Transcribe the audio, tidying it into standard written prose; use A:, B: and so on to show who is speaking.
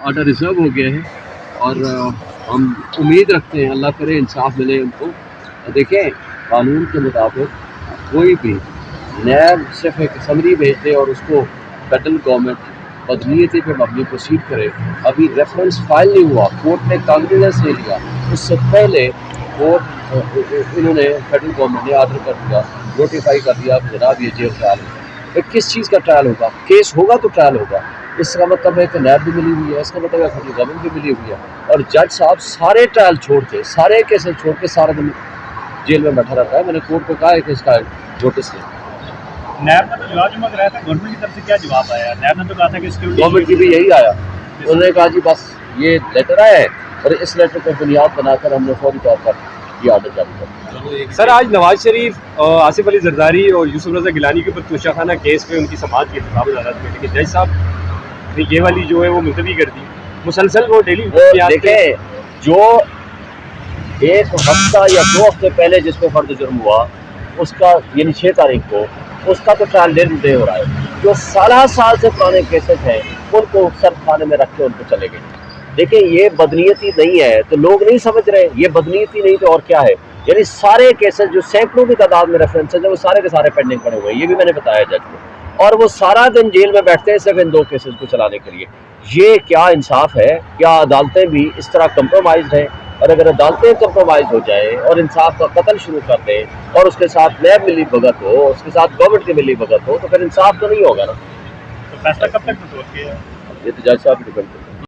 A: Order reserve ہو گیا ہے اور ہم امید رکھتے ہیں اللہ کرے انصاف ملے ان کو. دیکھیں قانون کے مطابق کوئی بھی نیب صرف ایک سمری بھیج دے اور اس کو فیڈرل گورنمنٹ بدنیتی پہ مبنی پروسیڈ کرے. ابھی ریفرنس فائل نہیں ہوا, کورٹ نے کانگریس لے لیا, اس سے پہلے کورٹ انہوں نے فیڈرل گورنمنٹ نے آرڈر کر دیا, نوٹیفائی کر دیا کہ جناب یہ جیل ٹرائل ہے. کس چیز کا ٹرائل ہوگا؟ کیس ہوگا تو ٹرائل ہوگا. اس کا مطلب ہے کہ نیب بھی ملی ہوئی ہے, اس کا مطلب ہے فیڈرل گورنمنٹ بھی ملی ہوئی ہے, اور جج صاحب سارے ٹرائل چھوڑ کے, سارے کیسز چھوڑ کے سارا دن جیل میں بیٹھا رہتا ہے. میں نے کورٹ کو کہا ہے کہ اس کا نوٹس لیں.
B: نیب نے تو جواب جمع کرایا تھا, گورنمنٹ کی طرف سے کیا جواب آیا؟ نیب نے تو کہا تھا کہ سیکورٹی
A: گورنمنٹ کی بھی یہی آیا, انہوں نے کہا جی بس یہ لیٹر آیا ہے اور اس لیٹر کو بنیاد بنا کر ہم نے فوری طور پر یہ آرڈر جاری کر دیا.
C: سر آج نواز شریف, آصف علی زرداری اور یوسف رضا گیلانی کے اوپر توشہ خانہ کیس پہ ان کی سماعت کی انتخاب عدالت میں, لیکن جج صاحب نے یہ والی جو ہے وہ ملتوی کر دی. مسلسل وہ ڈیلی
A: دیکھیں جو ایک ہفتہ یا 2 ہفتے پہلے جس پہ فرد جرم ہوا اس کا یعنی 6 تاریخ کو اس کا تو ٹرائل ڈے ہو رہا ہے. جو سالہ سال سے پرانے کیسز ہیں ان کو سرد خانے میں رکھ کے ان کو چلے گئے. دیکھیں یہ بدنیتی نہیں ہے تو لوگ نہیں سمجھ رہے, یہ بدنیتی نہیں تو اور کیا ہے. یعنی سارے کیسز جو سینکڑوں کی تعداد میں ریفرنسز ہیں وہ سارے کے سارے پینڈنگ پڑے ہوئے ہیں, یہ بھی میں نے بتایا جج کو, اور وہ سارا دن جیل میں بیٹھتے ہیں صرف ان 2 کیسز کو چلانے کے لیے. یہ کیا انصاف ہے؟ کیا عدالتیں بھی اس طرح کمپرومائز ہیں؟ اور اگر عدالتیں کمپرومائز ہو جائیں اور انصاف کا قتل شروع کر دیں اور اس کے ساتھ نیب ملی بھگت ہو, اس کے ساتھ گورنمنٹ کی ملی بھگت ہو, تو پھر انصاف تو نہیں ہوگا نا.
B: تو فیصلہ کب تک متوقع ہے؟
A: یہ تو جج صاحب ڈیپینڈ کرتا ہے.